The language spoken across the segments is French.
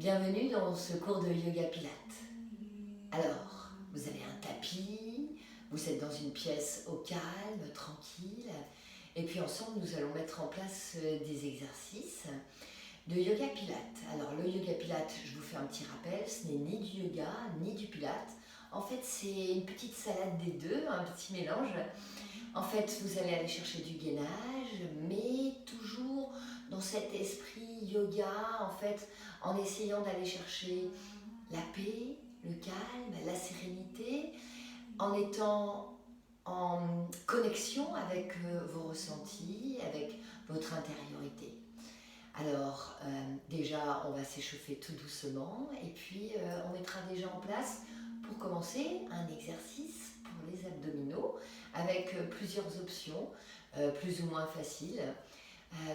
Bienvenue dans ce cours de yoga pilates. Alors, vous avez un tapis, vous êtes dans une pièce au calme, tranquille, et puis ensemble nous allons mettre en place des exercices de yoga pilates. Alors le yoga pilates, je vous fais un petit rappel, ce n'est ni du yoga ni du pilates. En fait, c'est une petite salade des deux, un petit mélange. En fait, vous allez aller chercher du gainage, mais toujours dans cet esprit yoga, en fait, en essayant d'aller chercher la paix, le calme, la sérénité, en étant en connexion avec vos ressentis, avec votre intériorité. Alors, déjà, on va s'échauffer tout doucement et puis on mettra déjà en place, pour commencer, un exercice pour les abdominaux avec plusieurs options, plus ou moins faciles.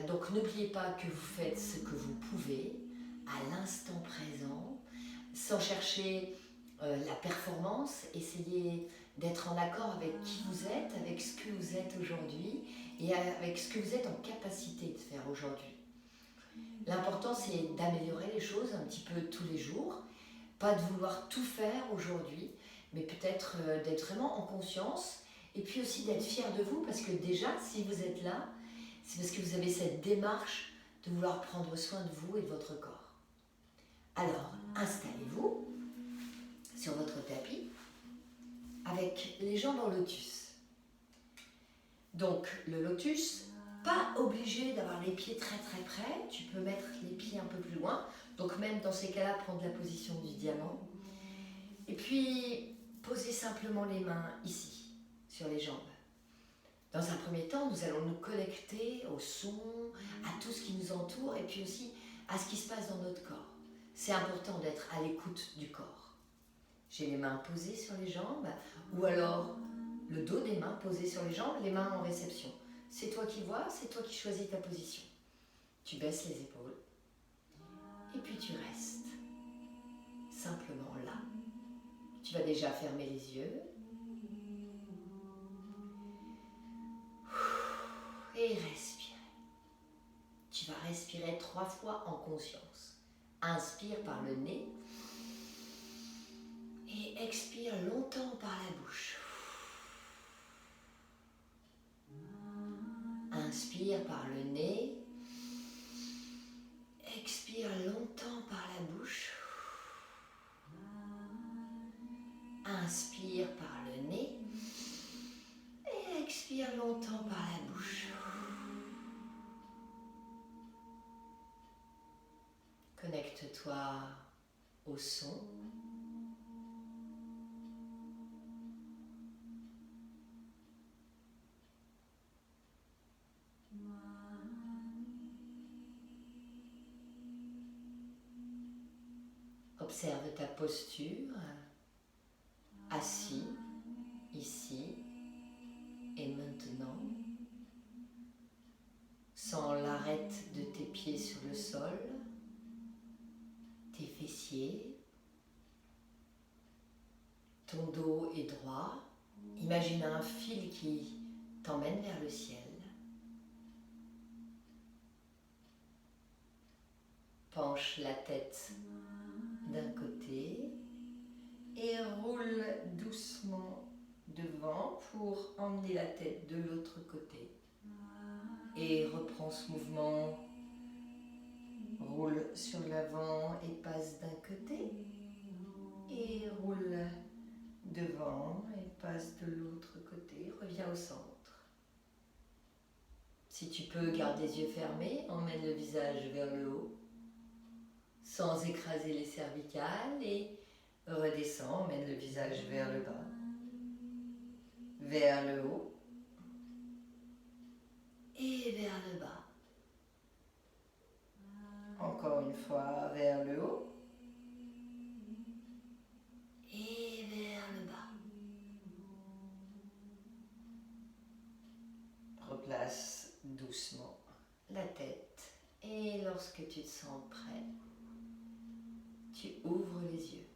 Donc, n'oubliez pas que vous faites ce que vous pouvez à l'instant présent, sans chercher la performance. Essayez d'être en accord avec qui vous êtes, avec ce que vous êtes aujourd'hui et avec ce que vous êtes en capacité de faire aujourd'hui. L'important, c'est d'améliorer les choses un petit peu tous les jours, pas de vouloir tout faire aujourd'hui, mais peut-être d'être vraiment en conscience et puis aussi d'être fier de vous, parce que déjà, si vous êtes là, c'est parce que vous avez cette démarche de vouloir prendre soin de vous et de votre corps. Alors, installez-vous sur votre tapis avec les jambes en lotus. Donc, le lotus, pas obligé d'avoir les pieds très très près, tu peux mettre les pieds un peu plus loin, donc même dans ces cas-là, prendre la position du diamant. Et puis, posez simplement les mains ici, sur les jambes. Dans un premier temps, nous allons nous connecter au son, à tout ce qui nous entoure et puis aussi à ce qui se passe dans notre corps. C'est important d'être à l'écoute du corps. J'ai les mains posées sur les jambes ou alors le dos des mains posé sur les jambes, les mains en réception. C'est toi qui vois, c'est toi qui choisis ta position. Tu baisses les épaules et puis tu restes simplement là. Tu vas déjà fermer les yeux et respirer. Tu vas respirer 3 fois en conscience. Inspire par le nez et expire longtemps par la bouche. Inspire par le nez, expire longtemps par la bouche. Inspire par le nez et expire longtemps par la bouche. Connecte-toi au son. Observe ta posture, assis, ici et maintenant. Sens l'arête de tes pieds sur le sol, tes fessiers, ton dos est droit. Imagine un fil qui t'emmène vers le ciel. Penche la tête d'un côté et roule doucement devant pour emmener la tête de l'autre côté. Et reprends ce mouvement, roule sur l'avant et passe d'un côté. Et roule devant et passe de l'autre côté, reviens au centre. Si tu peux, garde les yeux fermés, emmène le visage vers le haut, sans écraser les cervicales et redescends, emmène le visage vers le bas, vers le haut et vers le bas. Encore une fois, vers le haut et vers le bas. Replace doucement la tête et lorsque tu te sens prêt, tu ouvres les yeux.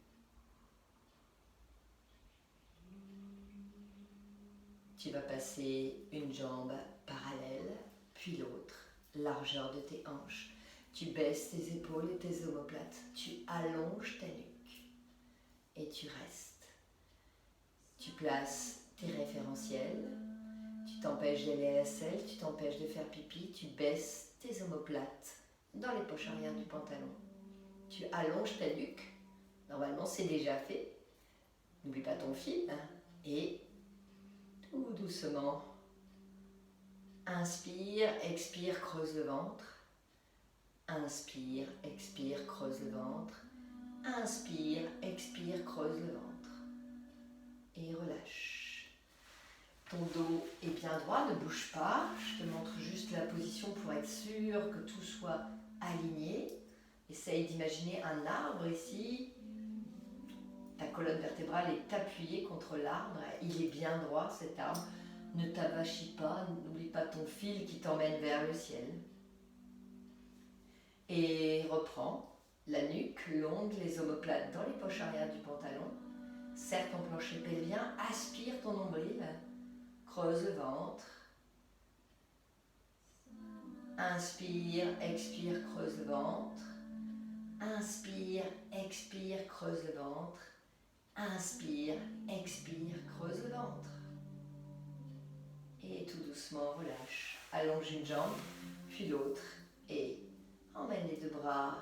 Tu vas passer une jambe parallèle, puis l'autre, largeur de tes hanches. Tu baisses tes épaules et tes omoplates. Tu allonges ta nuque. Et tu restes. Tu places tes référentiels. Tu t'empêches d'aller à la selle. Tu t'empêches de faire pipi. Tu baisses tes omoplates dans les poches arrière du pantalon. Tu allonges ta nuque. Normalement, c'est déjà fait. N'oublie pas ton fil. Et tout doucement, inspire, expire, creuse le ventre. Inspire, expire, creuse le ventre. Inspire, expire, creuse le ventre. Et relâche. Ton dos est bien droit, ne bouge pas. Je te montre juste la position pour être sûr que tout soit aligné. Essaye d'imaginer un arbre ici. Ta colonne vertébrale est appuyée contre l'arbre. Il est bien droit cet arbre. Ne t'avachis pas, n'oublie pas ton fil qui t'emmène vers le ciel. Et reprends la nuque longue, les omoplates dans les poches arrière du pantalon. Serre ton plancher pelvien, aspire ton nombril, creuse le ventre. Inspire, expire, creuse le ventre. Inspire, expire, creuse le ventre. Inspire, expire, creuse le ventre. Et tout doucement relâche. Allonge une jambe, puis l'autre et emmène les deux bras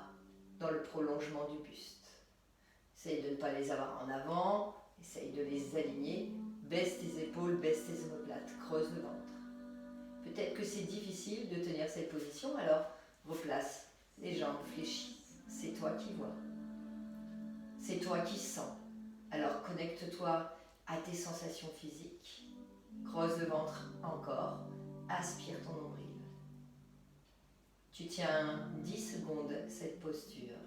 dans le prolongement du buste. Essaye de ne pas les avoir en avant, essaye de les aligner. Baisse tes épaules, baisse tes omoplates, creuse le ventre. Peut-être que c'est difficile de tenir cette position, alors replace les jambes fléchies. C'est toi qui vois. C'est toi qui sens. Alors connecte-toi à tes sensations physiques. Creuse le ventre encore. Aspire ton nombril. Tu tiens 10 secondes cette posture.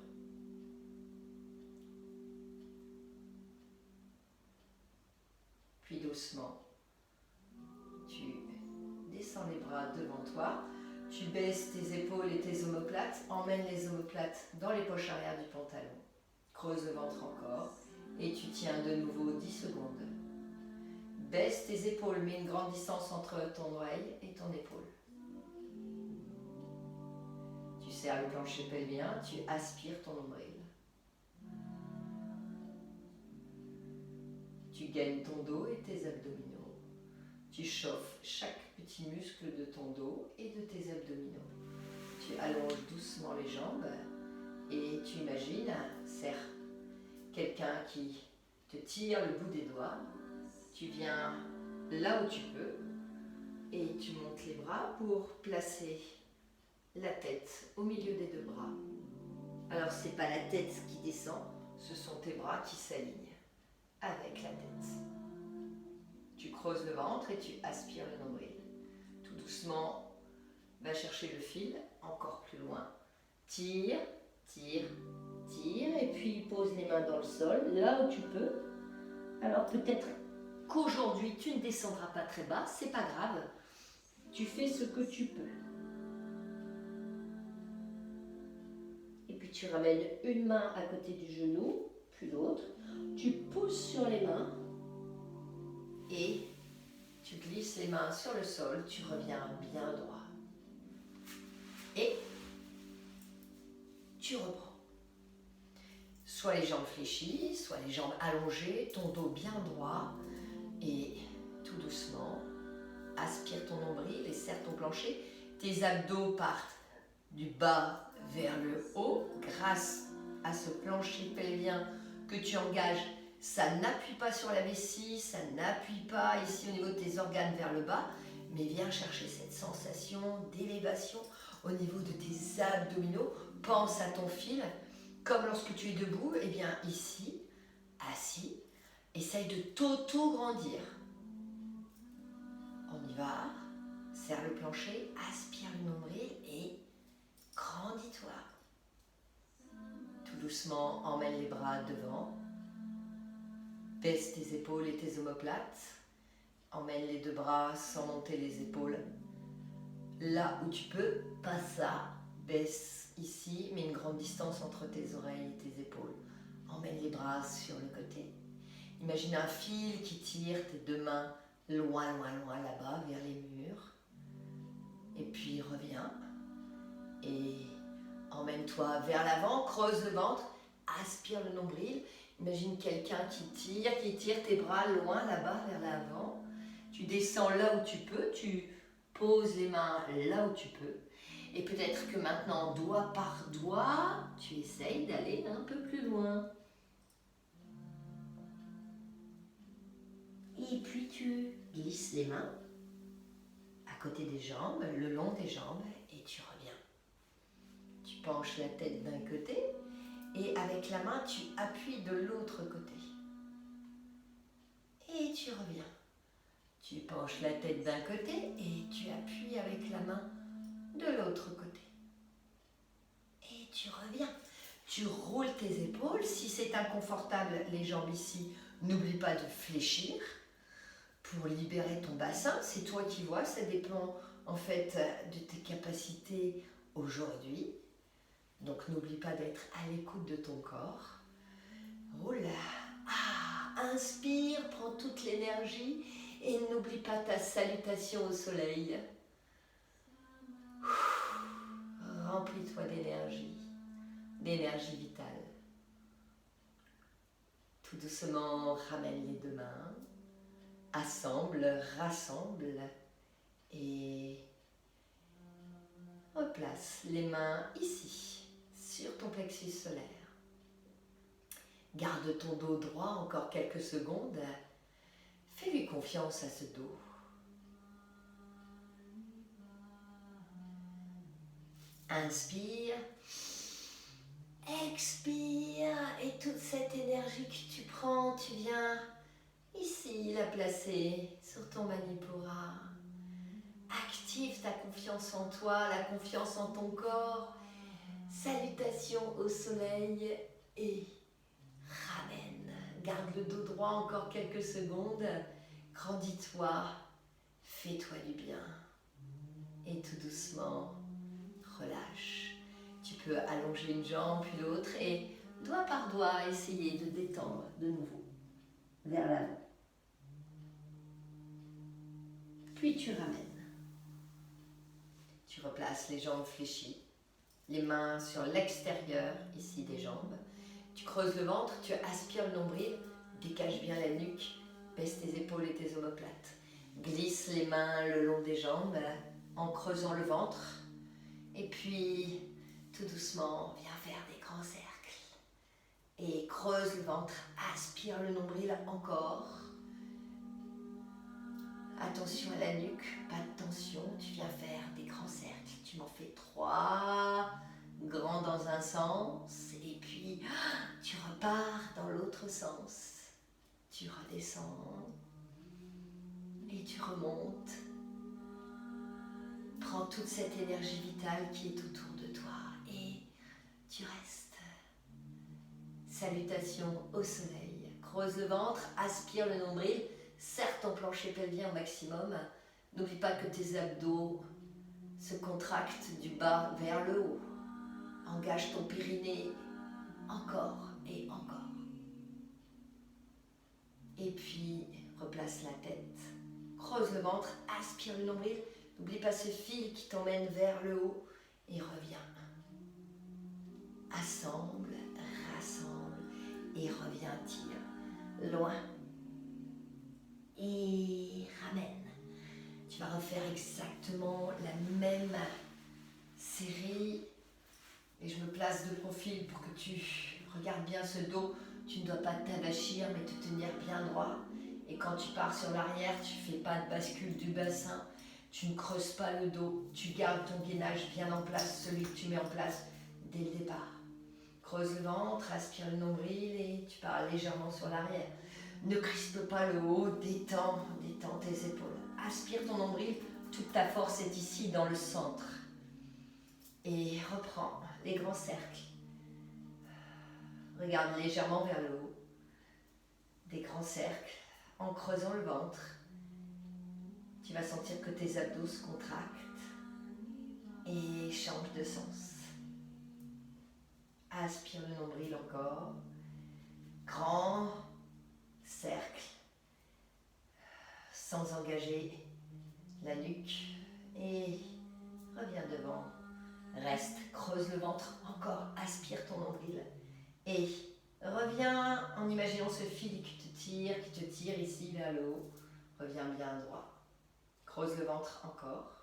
Puis doucement, tu descends les bras devant toi. Tu baisses tes épaules et tes omoplates. Emmène les omoplates dans les poches arrière du pantalon. Creuse le ventre encore. Et tu tiens de nouveau 10 secondes. Baisse tes épaules, mets une grande distance entre ton oreille et ton épaule. Tu serres le plancher pelvien, tu aspires ton nombril. Tu gagnes ton dos et tes abdominaux. Tu chauffes chaque petit muscle de ton dos et de tes abdominaux. Tu allonges doucement les jambes et tu imagines, serre quelqu'un qui te tire le bout des doigts. Tu viens là où tu peux et tu montes les bras pour placer la tête au milieu des deux bras. Alors c'est pas la tête qui descend, ce sont tes bras qui s'alignent avec la tête. Tu creuses le ventre et tu aspires le nombril. Tout doucement, va chercher le fil encore plus loin. Tire, tire, tire et puis pose les mains dans le sol, là où tu peux. Alors peut-être qu'aujourd'hui tu ne descendras pas très bas, c'est pas grave. Tu fais ce que tu peux. Et puis tu ramènes une main à côté du genou, puis l'autre. Tu pousses sur les mains et tu glisses les mains sur le sol. Tu reviens bien droit. Et tu reprends. Soit les jambes fléchies, soit les jambes allongées, ton dos bien droit. Et tout doucement, aspire ton nombril et serre ton plancher. Tes abdos partent du bas vers le haut grâce à ce plancher pelvien que tu engages. Ça n'appuie pas sur la vessie, ça n'appuie pas ici au niveau de tes organes vers le bas, mais viens chercher cette sensation d'élévation au niveau de tes abdominaux. Pense à ton fil, comme lorsque tu es debout, et bien ici, assis, essaye de t'auto-grandir. On y va, serre le plancher, aspire le nombril et grandis-toi. Tout doucement, emmène les bras devant. Baisse tes épaules et tes omoplates. Emmène les deux bras sans monter les épaules. Là où tu peux, pas ça. Baisse ici, mets une grande distance entre tes oreilles et tes épaules. Emmène les bras sur le côté. Imagine un fil qui tire tes deux mains loin, loin, loin là-bas, vers les murs. Et puis reviens. Et Emmène-toi vers l'avant, creuse le ventre, aspire le nombril. Imagine quelqu'un qui tire tes bras loin là-bas vers l'avant. Tu descends là où tu peux, tu poses les mains là où tu peux. Et peut-être que maintenant, doigt par doigt, tu essayes d'aller un peu plus loin. Et puis tu glisses les mains à côté des jambes, le long des jambes, et tu reviens. Tu penches la tête d'un côté et avec la main, tu appuies de l'autre côté. Et tu reviens. Tu penches la tête d'un côté et tu appuies avec la main de l'autre côté. Et tu reviens. Tu roules tes épaules. Si c'est inconfortable, les jambes ici, n'oublie pas de fléchir pour libérer ton bassin. C'est toi qui vois, ça dépend en fait de tes capacités aujourd'hui. Donc n'oublie pas d'être à l'écoute de ton corps. Roule. Inspire, prends toute l'énergie et n'oublie pas ta salutation au soleil. Remplis-toi d'énergie vitale. Tout doucement, ramène les deux mains, assemble, rassemble et replace les mains ici, sur ton plexus solaire. Garde ton dos droit encore quelques secondes. Fais-lui confiance à ce dos. Inspire, expire et toute cette énergie que tu prends, tu viens ici la placer sur ton Manipura. Active ta confiance en toi, la confiance en ton corps. Salutations au soleil et ramène. Garde le dos droit encore quelques secondes. Grandis-toi, fais-toi du bien. Et tout doucement, relâche. Tu peux allonger une jambe puis l'autre et doigt par doigt essayer de détendre de nouveau vers l'avant. Puis tu ramènes. Tu replaces les jambes fléchies, les mains sur l'extérieur ici des jambes. Tu creuses le ventre, tu aspires le nombril, décache bien la nuque, baisse tes épaules et tes omoplates. Glisse les mains le long des jambes en creusant le ventre. Et puis, tout doucement, viens faire des grands cercles. Et creuse le ventre, aspire le nombril encore. Attention à la nuque, pas de tension, tu viens faire des grands cercles. Tu m'en fais 3, grands dans un sens, et puis tu repars dans l'autre sens. Tu redescends, et tu remontes. Prends toute cette énergie vitale qui est autour de toi, et tu restes. Salutations au soleil. Creuse le ventre, aspire le nombril. Serre ton plancher pelvien au maximum. N'oublie pas que tes abdos se contractent du bas vers le haut. Engage ton périnée encore et encore. Et puis, replace la tête. Creuse le ventre, aspire le nombril. N'oublie pas ce fil qui t'emmène vers le haut et reviens. Assemble, rassemble et reviens, tire loin. Et ramène. Tu vas refaire exactement la même série. Et je me place de profil pour que tu regardes bien ce dos. Tu ne dois pas t'avachir mais te tenir bien droit. Et quand tu pars sur l'arrière, tu ne fais pas de bascule du bassin. Tu ne creuses pas le dos. Tu gardes ton gainage bien en place, celui que tu mets en place dès le départ. Creuse le ventre, aspire le nombril et tu pars légèrement sur l'arrière. Ne crispe pas le haut, détends tes épaules. Aspire ton nombril, toute ta force est ici dans le centre. Et reprends les grands cercles. Regarde légèrement vers le haut. Des grands cercles en creusant le ventre. Tu vas sentir que tes abdos se contractent et changent de sens. Aspire le nombril encore. Grand cercle, sans engager la nuque, et reviens devant Reste, creuse le ventre, encore, aspire ton nombril. Et reviens en imaginant ce fil qui te tire ici vers le haut. Reviens bien droit. Creuse le ventre encore.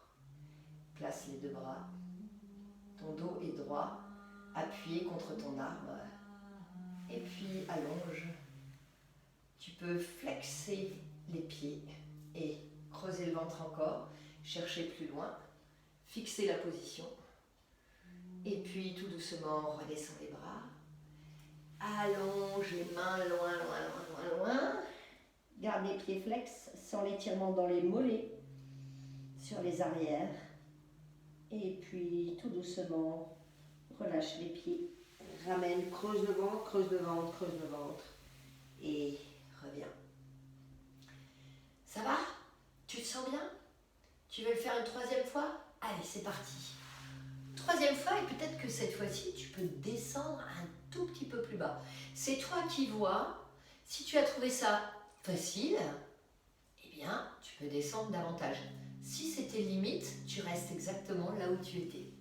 Place les deux bras. Ton dos est droit, appuyé contre ton arbre. Et puis allonge. Tu peux flexer les pieds et creuser le ventre encore, chercher plus loin, fixer la position. Et puis tout doucement, redescends les bras. Allonge les mains loin, loin, loin, loin, loin. Garde les pieds flex sans l'étirement dans les mollets, sur les arrières. Et puis tout doucement, relâche les pieds. Ramène, creuse le ventre, creuse le ventre, creuse le ventre. Et reviens. Ça va? Tu te sens bien? Tu veux le faire une troisième fois? Allez, c'est parti. Troisième fois, et peut-être que cette fois-ci, tu peux descendre un tout petit peu plus bas. C'est toi qui vois. Si tu as trouvé ça facile, eh bien, tu peux descendre davantage. Si c'était limite, tu restes exactement là où tu étais.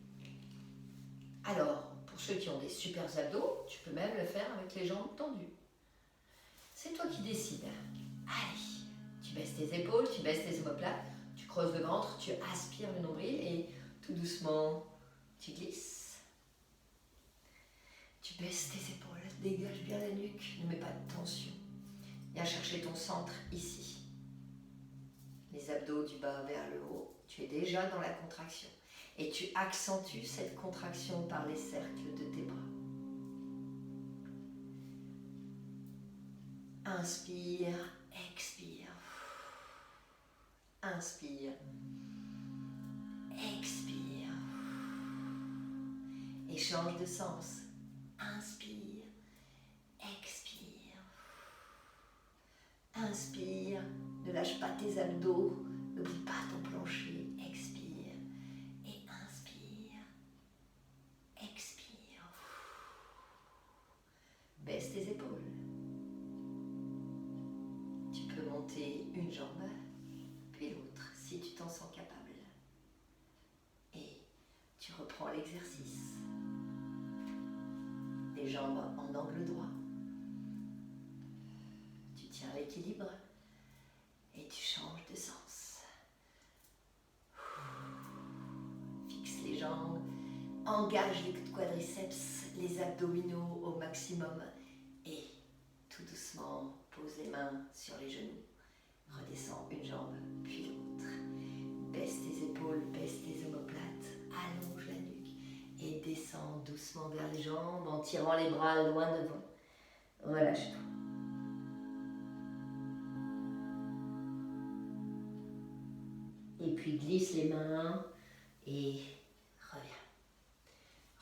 Alors, pour ceux qui ont des super abdos, tu peux même le faire avec les jambes tendues. C'est toi qui décides. Allez, tu baisses tes épaules, tu baisses tes omoplates, tu creuses le ventre, tu aspires le nombril et tout doucement, tu glisses. Tu baisses tes épaules, dégage bien la nuque, ne mets pas de tension. Viens chercher ton centre ici. Les abdos du bas vers le haut, tu es déjà dans la contraction. Et tu accentues cette contraction par les cercles de tes bras. Inspire, expire. Inspire, expire. Et change de sens. Inspire, expire. Inspire, ne lâche pas tes abdos, n'oublie pas ton plancher, expire. Et inspire, expire. Baisse tes épaules. Tu peux monter une jambe, puis l'autre, si tu t'en sens capable. Et tu reprends l'exercice. Les jambes en angle droit. Tu tiens l'équilibre et tu changes de sens. Fixe les jambes, engage les quadriceps, les abdominaux au maximum et tout doucement pose les mains sur les genoux. Redescends une jambe puis l'autre. Baisse tes épaules, baisse tes omoplates, allonge la nuque et descends doucement vers les jambes en tirant les bras loin devant. Relâche tout. Et puis glisse les mains et reviens.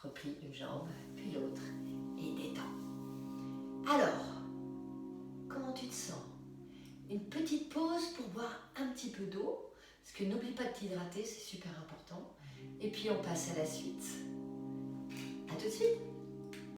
Replie une jambe, puis l'autre et détends. Alors, comment tu te sens? Une petite pause pour boire un petit peu d'eau, parce que n'oublie pas de t'hydrater, c'est super important. Et puis on passe à la suite. À tout de suite.